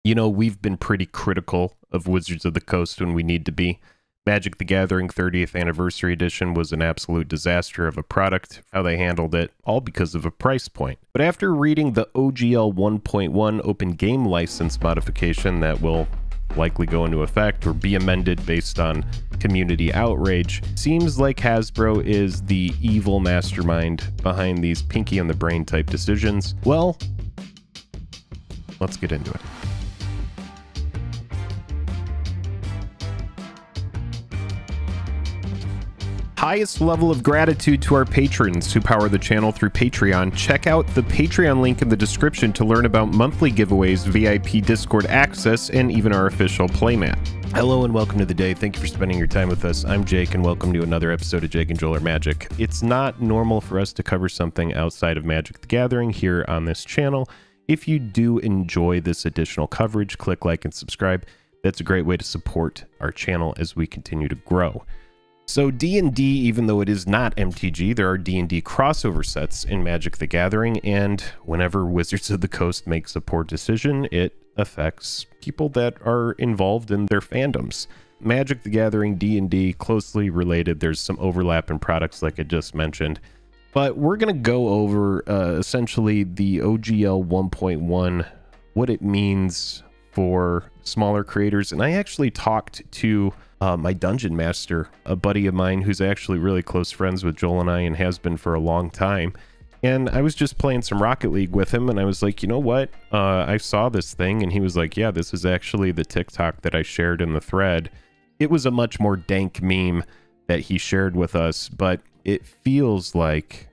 You know, we've been pretty critical of Wizards of the Coast when we need to be. Magic the Gathering 30th Anniversary Edition was an absolute disaster of a product, how they handled it, all because of a price point. But after reading the OGL 1.1 open game license modification that will likely go into effect or be amended based on community outrage, seems like Hasbro is the evil mastermind behind these pinky on the brain type decisions. Well, let's get into it. Highest level of gratitude to our patrons who power the channel through Patreon. Check out the Patreon link in the description to learn about monthly giveaways, VIP Discord access, and even our official playmat. Hello and welcome to the day. Thank you for spending your time with us. I'm Jake and welcome to another episode of Jake and Joel Are Magic. It's not normal for us to cover something outside of Magic the Gathering here on this channel. If you do enjoy this additional coverage, click like and subscribe. That's a great way to support our channel as we continue to grow. So D&D, even though it is not MTG, there are D&D crossover sets in Magic the Gathering, and whenever Wizards of the Coast makes a poor decision, it affects people that are involved in their fandoms. Magic the Gathering, D&D, closely related. There's some overlap in products like I just mentioned. But we're going to go over essentially the OGL 1.1, what it means for smaller creators. And I actually talked to my dungeon master, a buddy of mine who's actually really close friends with Joel and I and has been for a long time. And I was just playing some Rocket League with him and I was like, you know what? I saw this thing, and he was like, yeah, this is actually the TikTok that I shared in the thread. It was a much more dank meme that he shared with us, but it feels like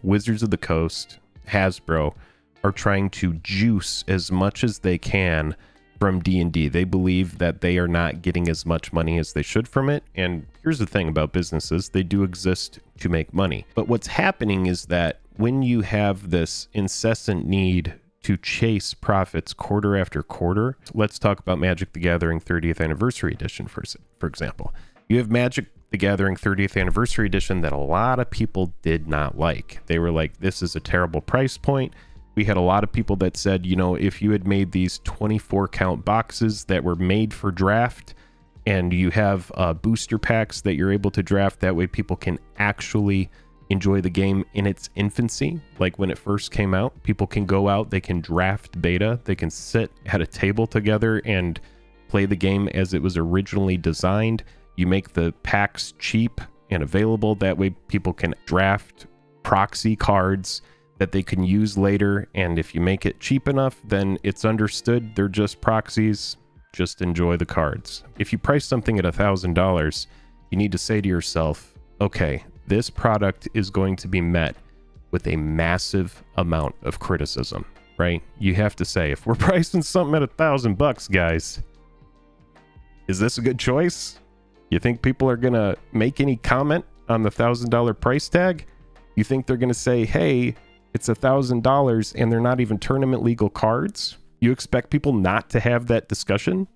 Wizards of the Coast, Hasbro, are trying to juice as much as they can from D&D. They believe that they are not getting as much money as they should from it. And here's the thing about businesses, they do exist to make money. But what's happening is that when you have this incessant need to chase profits quarter after quarter, let's talk about Magic the Gathering 30th Anniversary Edition for example. You have Magic the Gathering 30th Anniversary Edition that a lot of people did not like. They were like, this is a terrible price point. We had a lot of people that said, you know, if you had made these 24 count boxes that were made for draft and you have booster packs that you're able to draft, that way people can actually enjoy the game in its infancy. Like when it first came out, people can go out, they can draft beta, they can sit at a table together and play the game as it was originally designed. You make the packs cheap and available. That way people can draft proxy cards that they can use later, and if you make it cheap enough, then it's understood they're just proxies. Just enjoy the cards. If you price something at $1,000, you need to say to yourself, okay, this product is going to be met with a massive amount of criticism, right? You have to say, if we're pricing something at $1,000, guys, is this a good choice? You think people are gonna make any comment on the $1,000 price tag? You think they're gonna say, hey, it's $1,000 and they're not even tournament legal cards? You expect people not to have that discussion?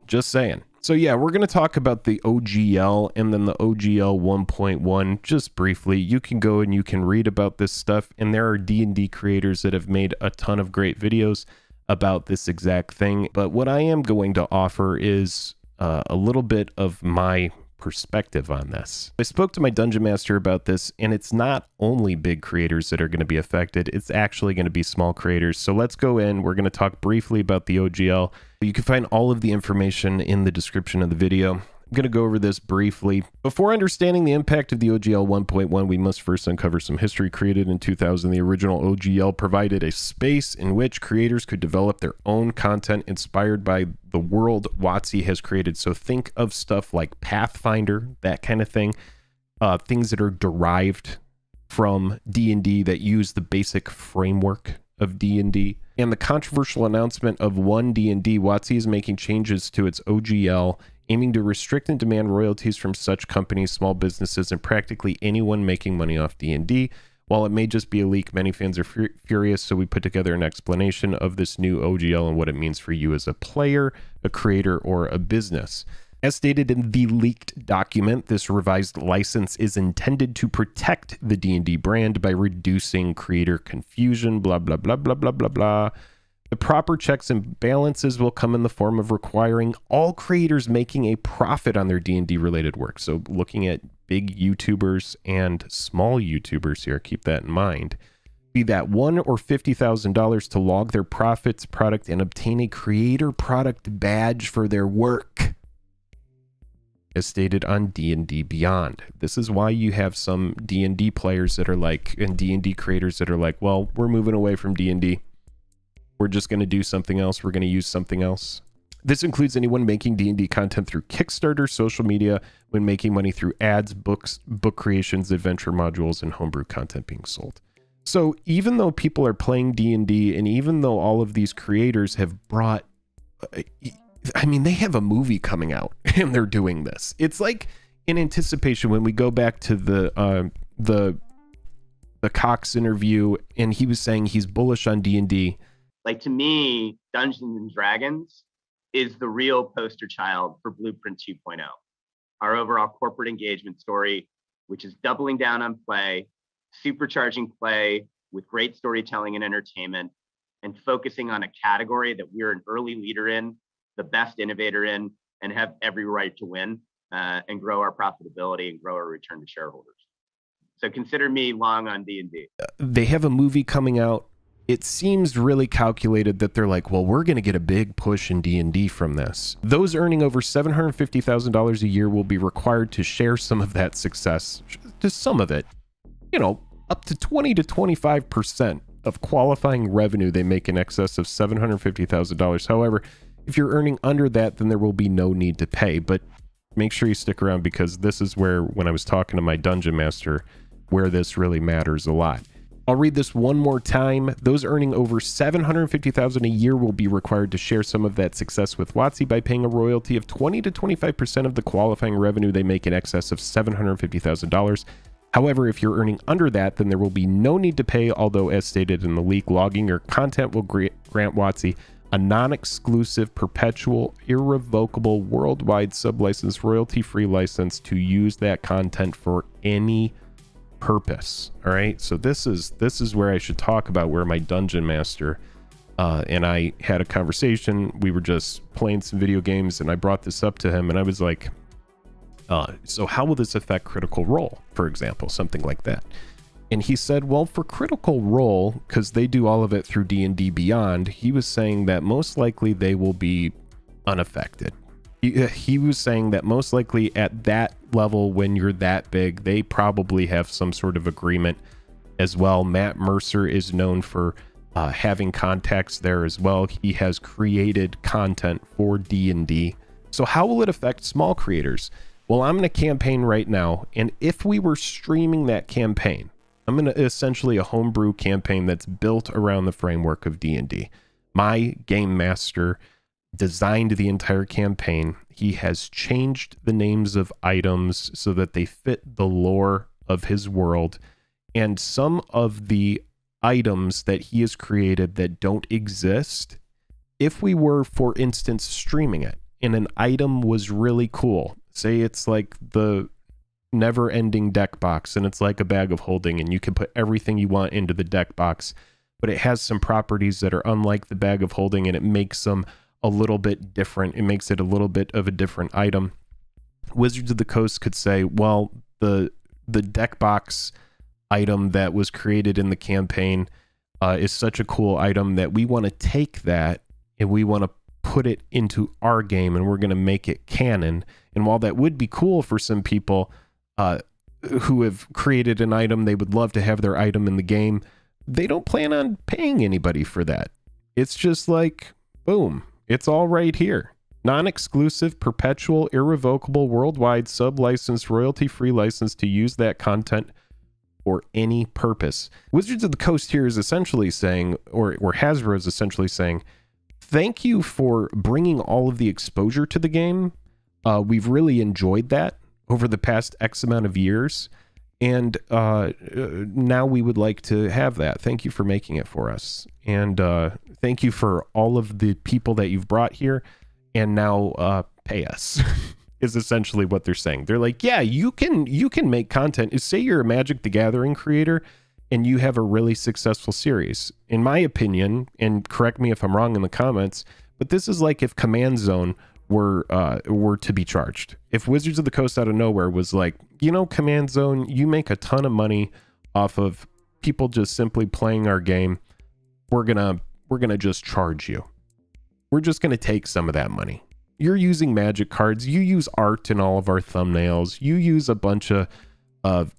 Just saying. So yeah, we're going to talk about the OGL and then the OGL 1.1 just briefly. You can go and you can read about this stuff, and there are D&D creators that have made a ton of great videos about this exact thing. But what I am going to offer is a little bit of my perspective on this. I spoke to my dungeon master about this, and it's not only big creators that are going to be affected, it's actually going to be small creators. So let's go in. We're going to talk briefly about the OGL. You can find all of the information in the description of the video. I'm going to go over this briefly. Before understanding the impact of the OGL 1.1, we must first uncover some history. Created in 2000, the original OGL provided a space in which creators could develop their own content inspired by the world WotC has created. So think of stuff like Pathfinder, that kind of thing. Things that are derived from D&D that use the basic framework of D&D. And the controversial announcement of One D&D, WotC is making changes to its OGL, aiming to restrict and demand royalties from such companies, small businesses, and practically anyone making money off D&D. While it may just be a leak, many fans are furious, so we put together an explanation of this new OGL and what it means for you as a player, a creator, or a business. As stated in the leaked document, this revised license is intended to protect the D&D brand by reducing creator confusion, blah, blah, blah, blah, blah, blah, blah. The proper checks and balances will come in the form of requiring all creators making a profit on their D&D related work. So looking at big YouTubers and small YouTubers here, keep that in mind. Be that $1,000 or $50,000 to log their profits, product, and obtain a creator product badge for their work, as stated on D&D Beyond. This is why you have some D&D players that are like, and D&D creators that are like, well, we're moving away from D&D. We're just going to do something else. We're going to use something else. This includes anyone making D&D content through Kickstarter, social media, when making money through ads, books, book creations, adventure modules, and homebrew content being sold. So even though people are playing D&D, and even though all of these creators have brought, I mean, they have a movie coming out and they're doing this. It's like in anticipation when we go back to the Cox interview, and he was saying he's bullish on D&D. Like, to me, Dungeons and Dragons is the real poster child for Blueprint 2.0, our overall corporate engagement story, which is doubling down on play, supercharging play with great storytelling and entertainment, and focusing on a category that we're an early leader in, the best innovator in, and have every right to win and grow our profitability and grow our return to shareholders. So consider me long on D&D. They have a movie coming out. It seems really calculated that they're like, well, we're going to get a big push in D&D from this. Those earning over $750,000 a year will be required to share some of that success, just some of it. You know, up to 20 to 25% of qualifying revenue they make in excess of $750,000. However, if you're earning under that, then there will be no need to pay. But make sure you stick around, because this is where, when I was talking to my dungeon master, where this really matters a lot. I'll read this one more time. Those earning over $750,000 a year will be required to share some of that success with WotC by paying a royalty of 20 to 25% of the qualifying revenue they make in excess of $750,000. However, if you're earning under that, then there will be no need to pay, although as stated in the leak, logging your content will grant WotC a non-exclusive, perpetual, irrevocable, worldwide sub-license, royalty-free license to use that content for any purpose. All right, so this is where I should talk about where my dungeon master and I had a conversation. We were just playing some video games, and I brought this up to him, and I was like, so how will this affect Critical Role, for example, something like that? And he said, well, for Critical Role, because they do all of it through D&D Beyond, he was saying that most likely they will be unaffected. He was saying that most likely at that level, when you're that big, they probably have some sort of agreement as well. Matt Mercer is known for having contacts there as well. He has created content for D&D. So how will it affect small creators? Well, I'm in a campaign right now, and if we were streaming that campaign, I'm in essentially a homebrew campaign that's built around the framework of D&D. My game master designed the entire campaign. He has changed the names of items so that they fit the lore of his world, and some of the items that he has created that don't exist, if we were, for instance, streaming it, and an item was really cool, say it's like the never-ending deck box, and it's like a bag of holding, and you can put everything you want into the deck box, but it has some properties that are unlike the bag of holding, and it makes them a little bit different. It makes it a little bit of a different item. Wizards of the Coast could say, well, the deck box item that was created in the campaign is such a cool item that we want to take that and we want to put it into our game, and we're going to make it canon. And while that would be cool for some people who have created an item, they would love to have their item in the game, they don't plan on paying anybody for that. It's just like, boom, it's all right here. Non-exclusive, perpetual, irrevocable, worldwide, sub-licensed, royalty-free license to use that content for any purpose. Wizards of the Coast here is essentially saying, or Hasbro is essentially saying, thank you for bringing all of the exposure to the game. We've really enjoyed that over the past X amount of years, and now we would like to have that. Thank you for making it for us, and thank you for all of the people that you've brought here, and now pay us. Is essentially what they're saying. They're like, yeah, you can make content. Say you're a Magic the Gathering creator and you have a really successful series. In my opinion, and correct me if I'm wrong in the comments, but this is like if Command Zone were to be charged. If Wizards of the Coast out of nowhere was like, you know, Command Zone, you make a ton of money off of people just simply playing our game. We're gonna just charge you. We're just gonna take some of that money. You're using magic cards. You use art in all of our thumbnails. You use a bunch of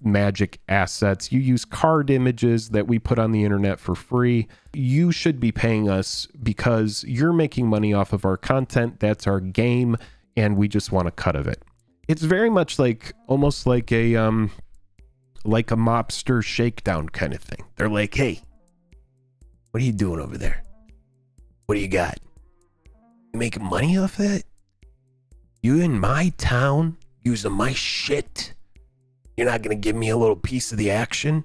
magic assets. You use card images that we put on the internet for free. You should be paying us because you're making money off of our content. That's our game, and we just want a cut of it. It's very much like almost like a mobster shakedown kind of thing. They're like, hey, what are you doing over there? What do you got? You making money off that? You in my town using my shit? You're not gonna give me a little piece of the action?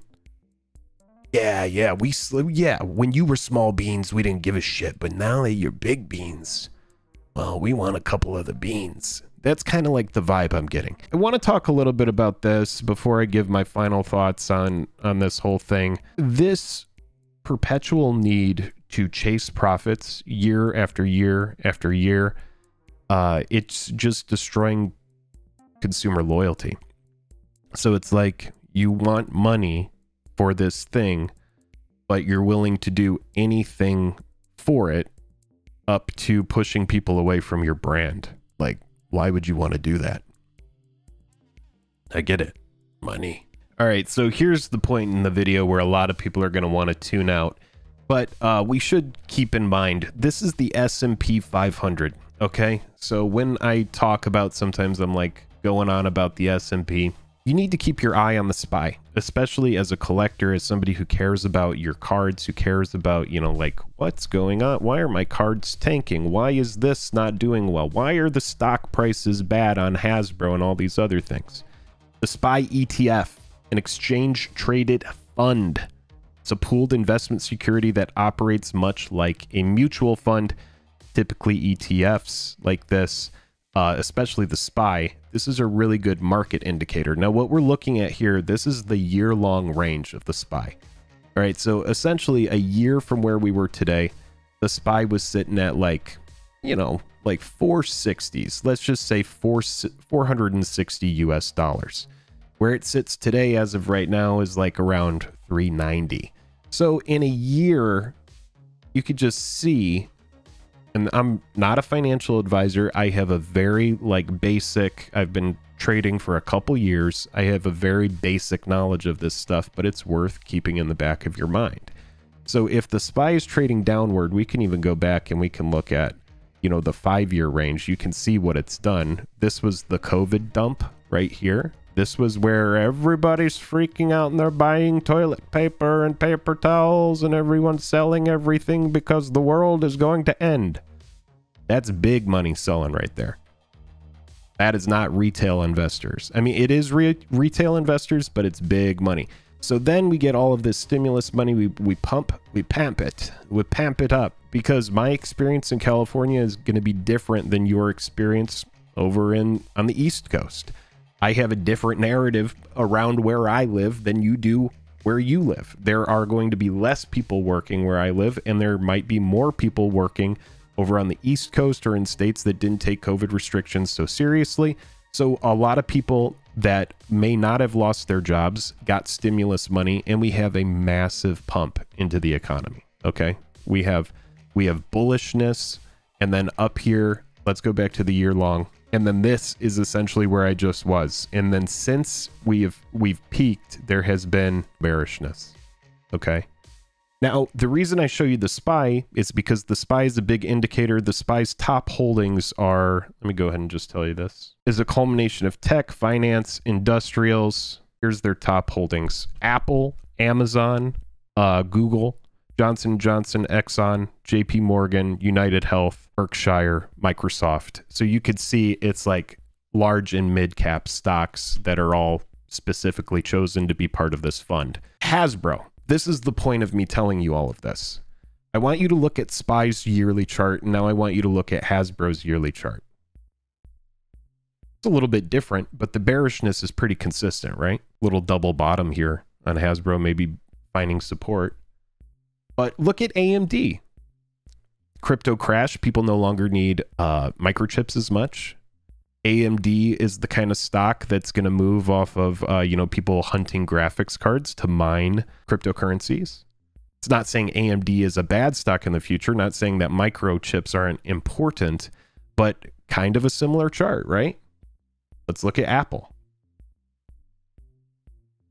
Yeah, when you were small beans, we didn't give a shit, but now that you're big beans, well, we want a couple of the beans. That's kind of like the vibe I'm getting. I want to talk a little bit about this before I give my final thoughts on this whole thing. This perpetual need to chase profits year after year after year, it's just destroying consumer loyalty. So it's like you want money for this thing, but you're willing to do anything for it up to pushing people away from your brand. Like, why would you want to do that? I get it. Money. All right, so here's the point in the video where a lot of people are going to want to tune out. But we should keep in mind, this is the S&P 500, okay? So when I talk about, sometimes I'm like going on about the S&P, you need to keep your eye on the SPY, especially as a collector, as somebody who cares about your cards, who cares about, you know, like, what's going on? Why are my cards tanking? Why is this not doing well? Why are the stock prices bad on Hasbro and all these other things? The SPY ETF, an exchange-traded fund. It's a pooled investment security that operates much like a mutual fund. Typically ETFs like this, especially the SPY, this is a really good market indicator. Now, what we're looking at here, this is the year-long range of the SPY. All right, so essentially a year from where we were today, the SPY was sitting at like, you know, like 460s. Let's just say 460 US dollars. Where it sits today as of right now is like around 390. So in a year, you could just see, and I'm not a financial advisor. I have a very like basic, I've been trading for a couple years. I have a very basic knowledge of this stuff, but it's worth keeping in the back of your mind. So if the SPY is trading downward, we can even go back and we can look at, you know, the 5-year range. You can see what it's done. This was the COVID dump right here. This was where everybody's freaking out and they're buying toilet paper and paper towels and everyone's selling everything because the world is going to end. That's big money selling right there. That is not retail investors. I mean, it is retail investors, but it's big money. So then we get all of this stimulus money. We pump it up, because my experience in California is going to be different than your experience over on the East Coast. I have a different narrative around where I live than you do where you live. There are going to be less people working where I live, and there might be more people working over on the East Coast or in states that didn't take COVID restrictions so seriously. So a lot of people that may not have lost their jobs got stimulus money, and we have a massive pump into the economy. Okay, we have bullishness, and then up here, let's go back to the year long. And then this is essentially where I just was. And then since we've peaked, there has been bearishness. Okay. Now, the reason I show you the SPY is because the SPY is a big indicator. The SPY's top holdings are, let me go ahead and just tell you this, is a culmination of tech, finance, industrials. Here's their top holdings: Apple, Amazon, Google, Johnson & Johnson, Exxon, JP Morgan, United Health, Berkshire, Microsoft. So you could see it's like large and mid cap stocks that are all specifically chosen to be part of this fund. Hasbro. This is the point of me telling you all of this. I want you to look at SPY's yearly chart, and now I want you to look at Hasbro's yearly chart. It's a little bit different, but the bearishness is pretty consistent, right? Little double bottom here on Hasbro, maybe finding support. But look at AMD. Crypto crash. People no longer need microchips as much. AMD is the kind of stock that's going to move off of, people hunting graphics cards to mine cryptocurrencies. It's not saying AMD is a bad stock in the future, not saying that microchips aren't important, but kind of a similar chart, right? Let's look at Apple.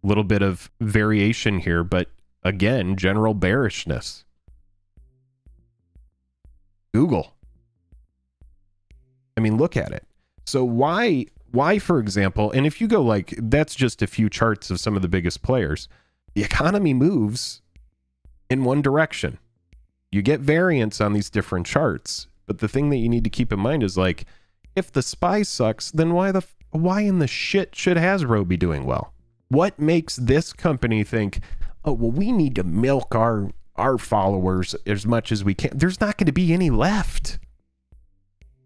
A little bit of variation here, but again, general bearishness. Google. I mean, look at it. So why, for example, and if you go like, that's just a few charts of some of the biggest players, the economy moves in one direction. You get variance on these different charts, but the thing that you need to keep in mind is like, if the SPY sucks, then why in the shit should Hasbro be doing well? What makes this company think, oh, well, we need to milk our followers as much as we can? There's not going to be any left.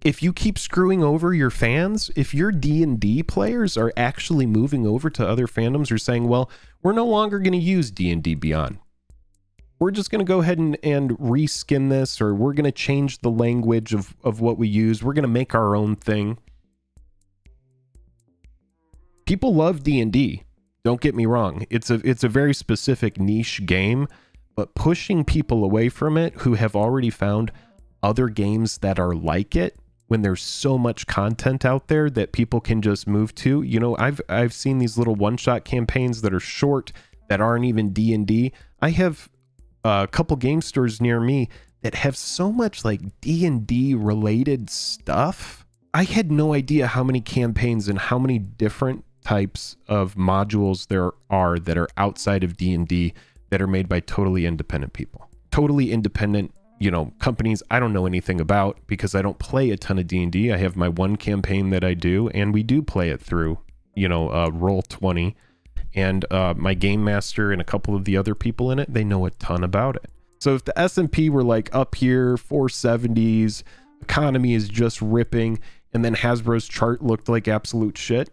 If you keep screwing over your fans, if your D&D players are actually moving over to other fandoms or saying, well, we're no longer going to use D&D Beyond. We're just going to go ahead and reskin this, or we're going to change the language of what we use. We're going to make our own thing. People love D&D. Don't get me wrong. It's a very specific niche game, but pushing people away from it who have already found other games that are like it, when there's so much content out there that people can just move to. You know, I've seen these little one-shot campaigns that are short, that aren't even D&D. I have a couple game stores near me that have so much like D&D related stuff. I had no idea how many campaigns and how many different types of modules there are that are outside of D&D that are made by totally independent people. Totally independent, companies I don't know anything about because I don't play a ton of D&D. I have my one campaign that I do, and we do play it through, Roll20. And my game master and a couple of the other people in it, they know a ton about it. So if the S&P were like up here, 470s, economy is just ripping, and then Hasbro's chart looked like absolute shit,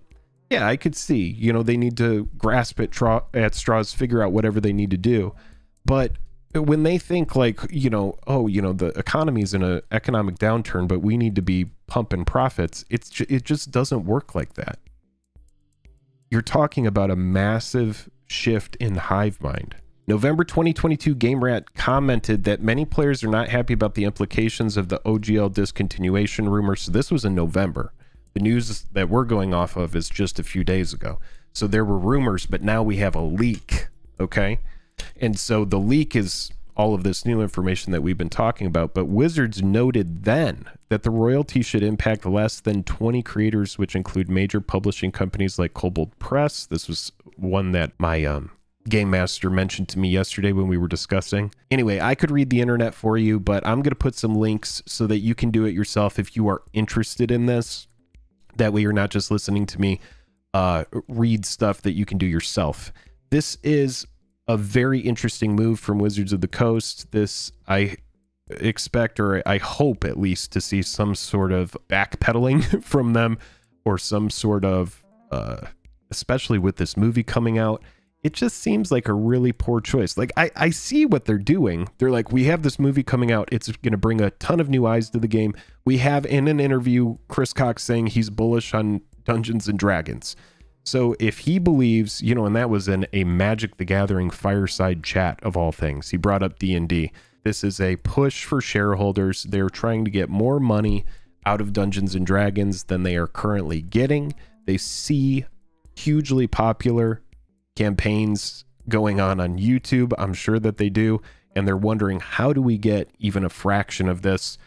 yeah, I could see, they need to grasp at straws, figure out whatever they need to do. But when they think like, the economy's in an economic downturn, but we need to be pumping profits, it just doesn't work like that. You're talking about a massive shift in hive mind. November 2022, GameRat commented that many players are not happy about the implications of the OGL discontinuation rumor. So this was in November. The news that we're going off of is just a few days ago. So there were rumors, but now we have a leak, okay? And so the leak is all of this new information that we've been talking about, but Wizards noted then that the royalty should impact less than 20 creators, which include major publishing companies like Kobold Press. This was one that my game master mentioned to me yesterday when we were discussing. Anyway, I could read the internet for you, but I'm going to put some links so that you can do it yourself if you are interested in this. That way you're not just listening to me read stuff that you can do yourself. This is a very interesting move from Wizards of the Coast. This, I expect, or I hope at least, to see some sort of backpedaling from them, or some sort of, especially with this movie coming out, it just seems like a really poor choice. Like, I see what they're doing. They're like, we have this movie coming out. It's going to bring a ton of new eyes to the game. We have in an interview Chris Cox saying he's bullish on Dungeons and Dragons. So if he believes, and that was in a Magic the Gathering Fireside chat of all things, he brought up D&D. This is a push for shareholders. They're trying to get more money out of Dungeons and Dragons than they are currently getting. They see hugely popular campaigns going on YouTube. I'm sure that they do. And they're wondering, how do we get even a fraction of this?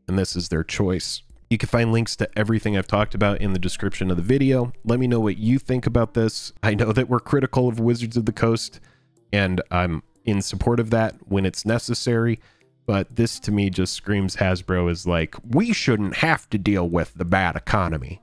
And this is their choice. You can find links to everything I've talked about in the description of the video. Let me know what you think about this. I know that we're critical of Wizards of the Coast, and I'm in support of that when it's necessary. But this to me just screams Hasbro is like, we shouldn't have to deal with the bad economy.